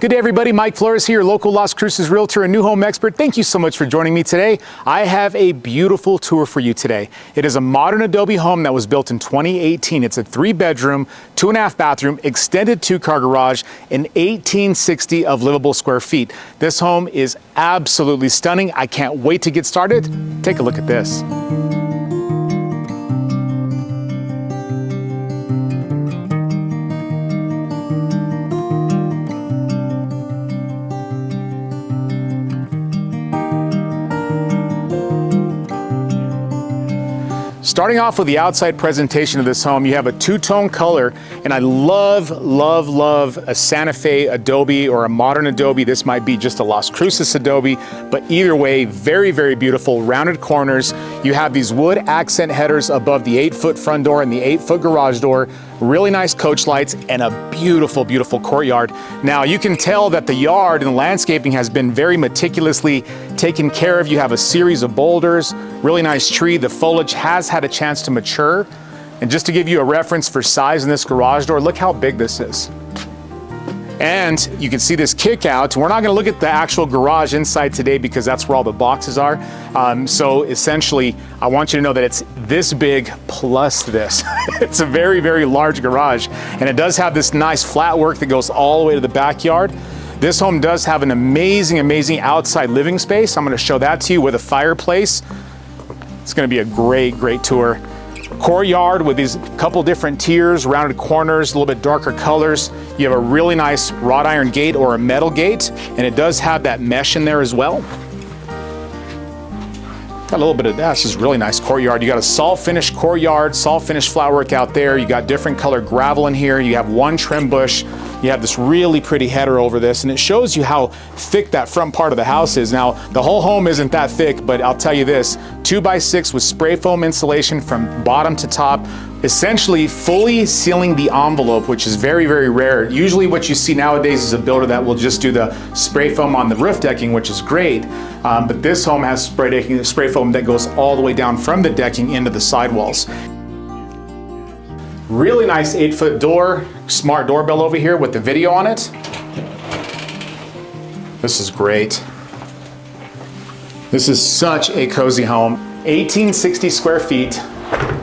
Good day, everybody. Mike Flores here, local Las Cruces realtor and new home expert. Thank you so much for joining me today. I have a beautiful tour for you today. It is a modern adobe home that was built in 2018. It's a 3-bedroom, 2.5 bathroom, extended 2-car garage, and 1860 of livable square feet. This home is absolutely stunning. I can't wait to get started. Take a look at this. Starting off with the outside presentation of this home, you have a 2-tone color, and I love a Santa Fe adobe or a modern adobe. This might be just a Las Cruces adobe, but either way, very, very beautiful. Rounded corners. You have these wood accent headers above the 8-foot front door and the 8-foot garage door. Really nice coach lights and a beautiful, beautiful courtyard. Now you can tell that the yard and the landscaping has been very meticulously taken care of. You have a series of boulders, really nice tree. The foliage has had a chance to mature. And just to give you a reference for size in this garage door, look how big this is. And you can see this kick out. We're not gonna look at the actual garage inside today because that's where all the boxes are. So essentially, I want you to know that it's this big plus this. It's a very, very large garage. And it does have this nice flat work that goes all the way to the backyard. This home does have an amazing, amazing outside living space. I'm gonna show that to you with a fireplace. It's gonna be a great, great tour. Courtyard with these couple different tiers, rounded corners, a little bit darker colors. You have a really nice wrought iron gate or a metal gate, and it does have that mesh in there as well. Got a little bit of that. This is really nice courtyard. You got a salt finish courtyard, salt finish flat work out there. You got different colored gravel in here. You have one trim bush. You have this really pretty header over this, and it shows you how thick that front part of the house is. Now, the whole home isn't that thick, but I'll tell you this, 2x6 with spray foam insulation from bottom to top, essentially fully sealing the envelope, which is very, very rare. Usually what you see nowadays is a builder that will just do the spray foam on the roof decking, which is great. But this home has spray foam that goes all the way down from the decking into the sidewalls. Really nice 8-foot door, smart doorbell over here with the video on it. This is great. This is such a cozy home. 1860 square feet.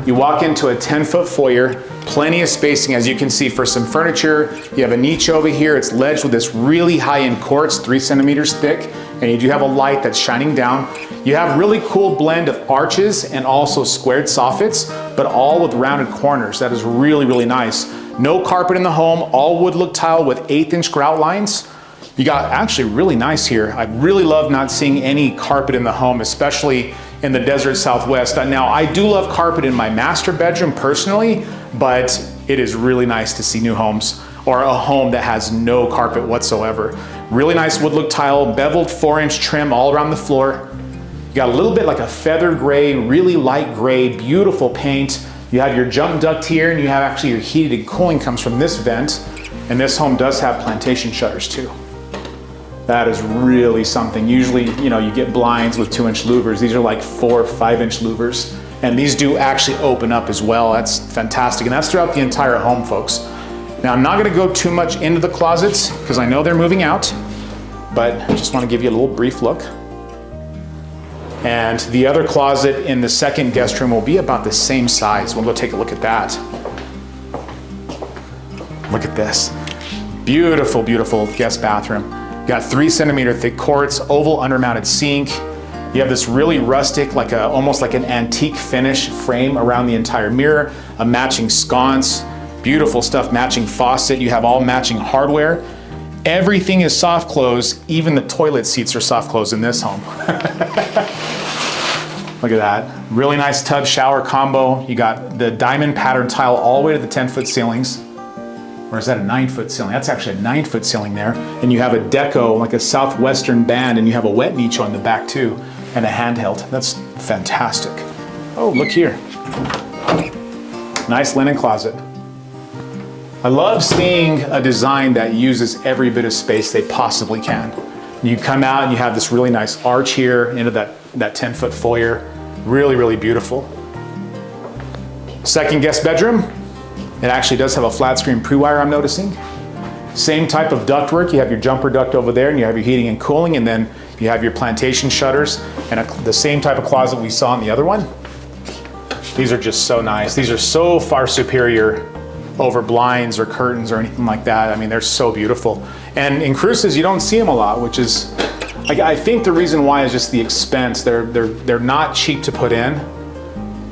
You walk into a 10-foot foyer, plenty of spacing as you can see for some furniture. You have a niche over here. It's ledged with this really high-end quartz, 3 centimeters thick, and you do have a light that's shining down. You have really cool blend of arches and also squared soffits, but all with rounded corners. That is really, really nice. No carpet in the home, all wood look tile with 1/8-inch grout lines. You got actually really nice here. I really love not seeing any carpet in the home, especially in the desert Southwest. Now, I do love carpet in my master bedroom personally, but it is really nice to see new homes or a home that has no carpet whatsoever. Really nice wood look tile, beveled 4-inch trim all around the floor. You got a little bit like a feather gray, really light gray, beautiful paint. You have your jump duct here, and you have actually your heated and cooling comes from this vent. And this home does have plantation shutters too. That is really something. Usually, you know, you get blinds with 2-inch louvers. These are like 4 or 5-inch louvers. And these do actually open up as well. That's fantastic. And that's throughout the entire home, folks. Now, I'm not gonna go too much into the closets because I know they're moving out, but I just wanna give you a little brief look. And the other closet in the second guest room will be about the same size. We'll go take a look at that. Look at this. Beautiful, beautiful guest bathroom. You got 3 centimeter thick quartz, oval undermounted sink. You have this really rustic, almost like an antique finish frame around the entire mirror, a matching sconce, beautiful stuff, matching faucet. You have all matching hardware. Everything is soft close. Even the toilet seats are soft close in this home. Look at that. Really nice tub shower combo. You got the diamond pattern tile all the way to the 10-foot ceilings. Or is that a 9-foot ceiling? That's actually a 9-foot ceiling there. And you have a deco, like a southwestern band, and you have a wet niche on the back too, and a handheld. That's fantastic. Oh, look here. Nice linen closet. I love seeing a design that uses every bit of space they possibly can. You come out and you have this really nice arch here into that 10-foot foyer. Really, really beautiful. Second guest bedroom. It actually does have a flat screen pre-wire, I'm noticing. Same type of ductwork. You have your jumper duct over there, and you have your heating and cooling, and then you have your plantation shutters, and the same type of closet we saw in the other one. These are just so nice. These are so far superior over blinds or curtains or anything like that. I mean, they're so beautiful. And in Cruces, you don't see them a lot, which is, I think the reason why is just the expense. They're not cheap to put in.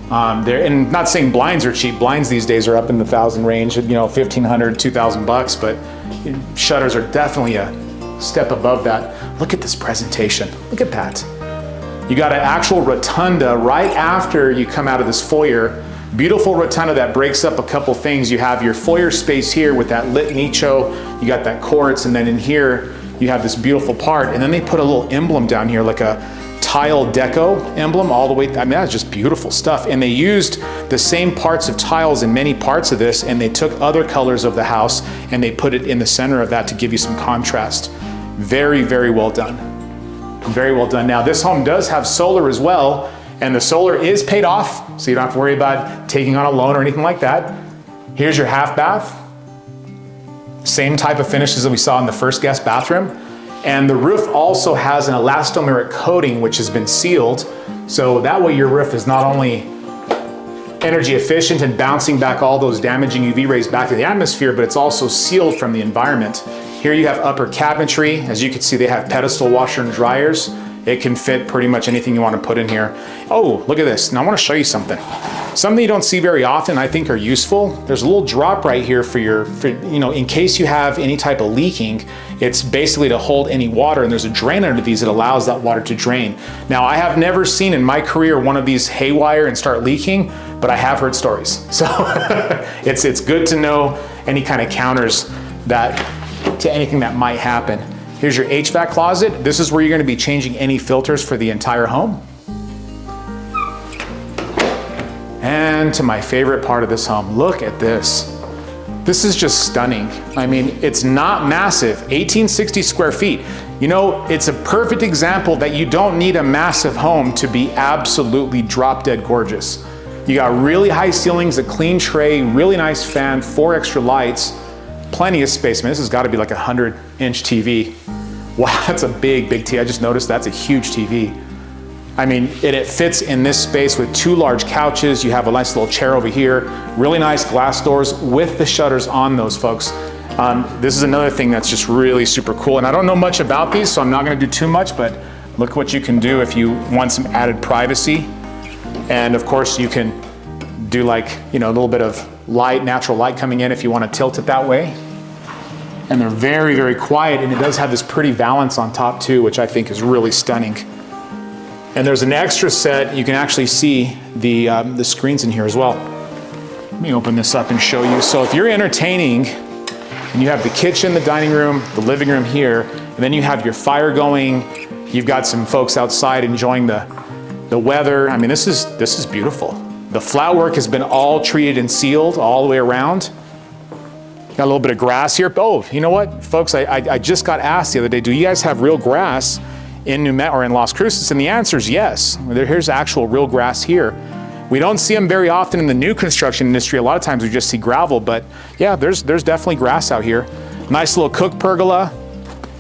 And not saying blinds are cheap. Blinds these days are up in the $1,000 range, you know, $1,500, $2,000, but shutters are definitely a step above that. Look at this presentation. Look at that. You got an actual rotunda right after you come out of this foyer. Beautiful rotunda that breaks up a couple things. You have your foyer space here with that lit nicho. You got that quartz, and then in here you have this beautiful part. And then they put a little emblem down here, like a tile deco emblem all the way. I mean, that's just beautiful stuff. And they used the same parts of tiles in many parts of this, and they took other colors of the house and they put it in the center of that to give you some contrast. Very, very well done. Very well done. Now, this home does have solar as well, and the solar is paid off, so you don't have to worry about taking on a loan or anything like that. Here's your half bath. Same type of finishes that we saw in the first guest bathroom. And the roof also has an elastomeric coating, which has been sealed. So that way your roof is not only energy efficient and bouncing back all those damaging UV rays back to the atmosphere, but it's also sealed from the environment. Here you have upper cabinetry. As you can see, they have pedestal washer and dryers. It can fit pretty much anything you want to put in here. Oh, look at this. Now I want to show you something. Something you don't see very often, I think are useful. There's a little drop right here for you know, in case you have any type of leaking. It's basically to hold any water, and there's a drain under these that allows that water to drain. Now, I have never seen in my career one of these haywire and start leaking, but I have heard stories. So it's good to know any kind of counters that to anything that might happen. Here's your HVAC closet. This is where you're going to be changing any filters for the entire home. And to my favorite part of this home, look at this. This is just stunning. I mean, it's not massive, 1860 square feet. You know, it's a perfect example that you don't need a massive home to be absolutely drop dead gorgeous. You got really high ceilings, a clean tray, really nice fan, 4 extra lights, plenty of space. I mean, this has got to be like a 100-inch TV. Wow, that's a big, big TV. I just noticed that's a huge TV. I mean, it fits in this space with 2 large couches. You have a nice little chair over here, really nice glass doors with the shutters on those, folks. This is another thing that's just really super cool. And I don't know much about these, so I'm not gonna do too much, but look what you can do if you want some added privacy. And of course, you can do like, you know, a little bit of light, natural light coming in if you want to tilt it that way. And they're very, very quiet, and it does have this pretty valance on top too, which I think is really stunning. And there's an extra set. You can actually see the screens in here as well. Let me open this up and show you. So if you're entertaining and you have the kitchen, the dining room, the living room here, and then you have your fire going, you've got some folks outside enjoying the weather. I mean, this is beautiful. The flat work has been all treated and sealed all the way around. Got a little bit of grass here. Oh, you know what, folks, I just got asked the other day, do you guys have real grass in in Las Cruces? And the answer is yes. Here's actual real grass here. We don't see them very often in the new construction industry. A lot of times we just see gravel, but yeah, there's definitely grass out here. Nice little cook pergola.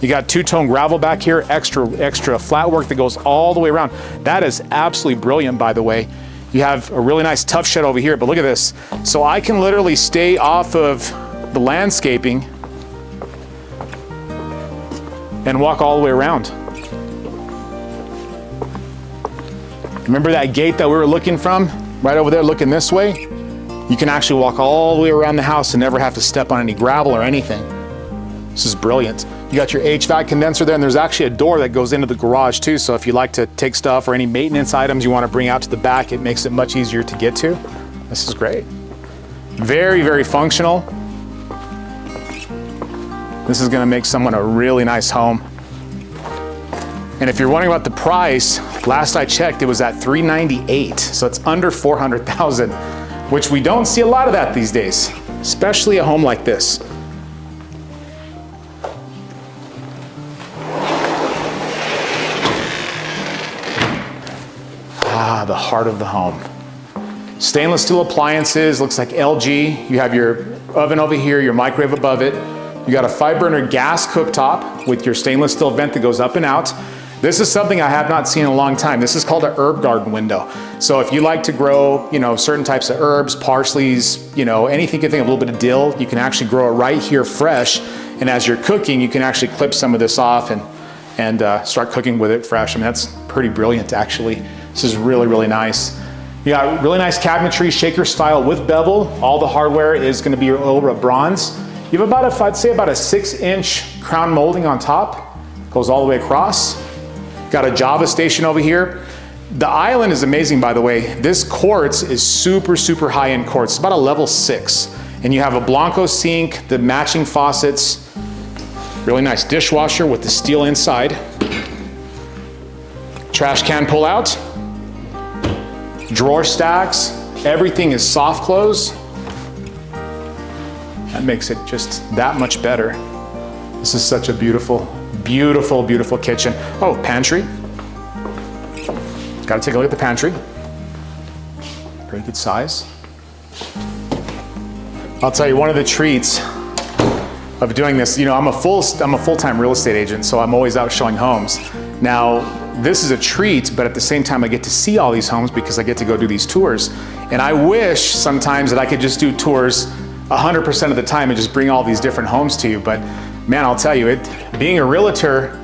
You got 2-tone gravel back here, extra flat work that goes all the way around. That is absolutely brilliant, by the way. You have a really nice tough shed over here, but look at this. So I can literally stay off of the landscaping and walk all the way around. Remember that gate that we were looking from? Right over there looking this way? You can actually walk all the way around the house and never have to step on any gravel or anything. This is brilliant. You got your HVAC condenser there, and there's actually a door that goes into the garage too, so if you like to take stuff or any maintenance items you want to bring out to the back, it makes it much easier to get to. This is great. Very, very functional. This is going to make someone a really nice home. And if you're wondering about the price, last I checked, it was at $398, so it's under $400,000, which we don't see a lot of that these days, especially a home like this. Ah, the heart of the home. Stainless steel appliances, looks like LG. You have your oven over here, your microwave above it. You got a 5-burner gas cooktop with your stainless steel vent that goes up and out. This is something I have not seen in a long time. This is called an herb garden window. So if you like to grow, certain types of herbs, parsleys, anything you can think of, a little bit of dill, you can actually grow it right here fresh. And as you're cooking, you can actually clip some of this off and start cooking with it fresh. I mean, that's pretty brilliant, actually. This is really, really nice. You got really nice cabinetry, shaker style with bevel. All the hardware is gonna be your oil rub bronze. You have about I'd say about a 6-inch crown molding on top. Goes all the way across. Got a Java station over here. The island is amazing, by the way. This quartz is super, super high-end quartz. It's about a level 6. And you have a Blanco sink, the matching faucets, really nice dishwasher with the steel inside. Trash can pull out. Drawer stacks. Everything is soft close. That makes it just that much better. This is such a beautiful, beautiful, beautiful kitchen. Oh, pantry. Got to take a look at the pantry. Very good size. I'll tell you, one of the treats of doing this, I'm a full-time real estate agent, so I'm always out showing homes. Now, this is a treat, but at the same time, I get to see all these homes because I get to go do these tours. And I wish sometimes that I could just do tours 100% of the time and just bring all these different homes to you. But man, I'll tell you, being a realtor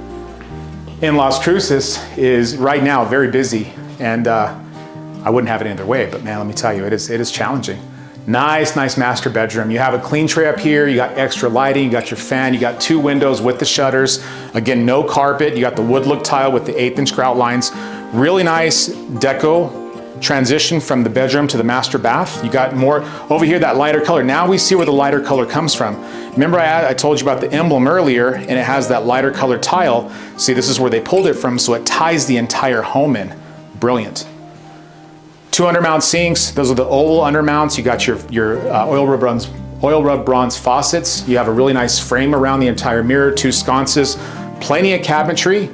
in Las Cruces is right now very busy, and I wouldn't have it any other way, but man, let me tell you, it is challenging. Nice master bedroom. You have a clean tray up here, you got extra lighting, you got your fan, you got 2 windows with the shutters. Again, no carpet, you got the wood look tile with the 1/8-inch grout lines. Really nice deco transition from the bedroom to the master bath. You got more over here, that lighter color. Now we see where the lighter color comes from. Remember I told you about the emblem earlier, and it has that lighter color tile. See, this is where they pulled it from, so it ties the entire home in. Brilliant. 2 undermount sinks. Those are the oval undermounts. You got your oil rub bronze faucets. You have a really nice frame around the entire mirror, 2 sconces, plenty of cabinetry.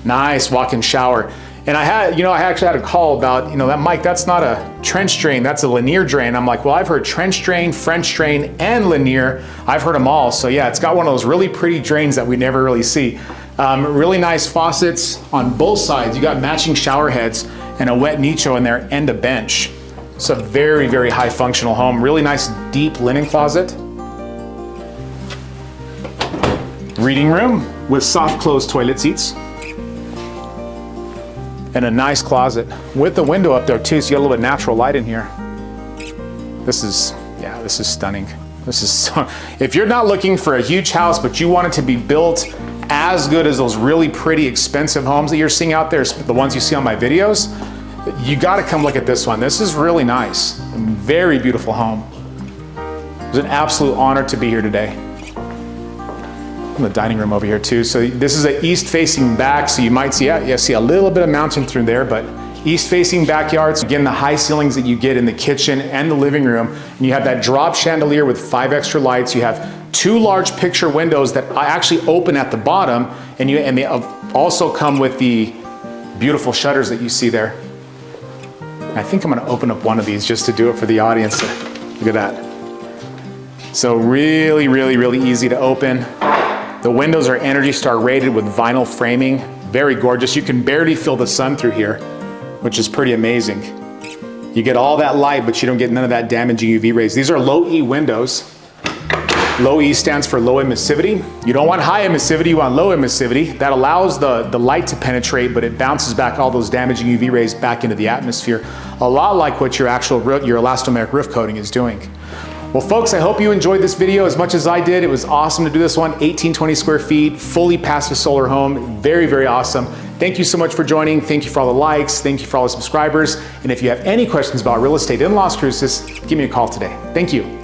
Nice walk-in shower. And I actually had a call about, that Mike, that's not a trench drain, that's a linear drain. I'm like, well, I've heard trench drain, French drain, and linear. I've heard them all. So yeah, it's got one of those really pretty drains that we never really see. Really nice faucets on both sides. You got matching shower heads and a wet nicho in there and a bench. It's a very, very high functional home. Really nice deep linen closet. Reading room with soft closed toilet seats. And a nice closet with the window up there too, so you got a little bit of natural light in here. This is stunning. If you're not looking for a huge house, but you want it to be built as good as those really pretty expensive homes that you're seeing out there, the ones you see on my videos, you gotta come look at this one. This is really nice. A very beautiful home. It's an absolute honor to be here today. The dining room over here too. So this is an east facing back, so you might see a little bit of mountain through there, but east facing backyards. Again, the high ceilings that you get in the kitchen and the living room. And you have that drop chandelier with 5 extra lights. You have 2 large picture windows that actually open at the bottom, and they also come with the beautiful shutters that you see there. I think I'm gonna open up one of these just to do it for the audience. Look at that. So really, really, really easy to open. The windows are Energy Star rated with vinyl framing. Very gorgeous. You can barely feel the sun through here, which is pretty amazing. You get all that light, but you don't get none of that damaging UV rays. These are low E windows. Low E stands for low emissivity. You don't want high emissivity, you want low emissivity. That allows the light to penetrate, but it bounces back all those damaging UV rays back into the atmosphere. A lot like what your elastomeric roof coating is doing. Well, folks, I hope you enjoyed this video as much as I did. It was awesome to do this one. 1820 square feet, fully passive solar home. Very, very awesome. Thank you so much for joining. Thank you for all the likes. Thank you for all the subscribers. And if you have any questions about real estate in Las Cruces, give me a call today. Thank you.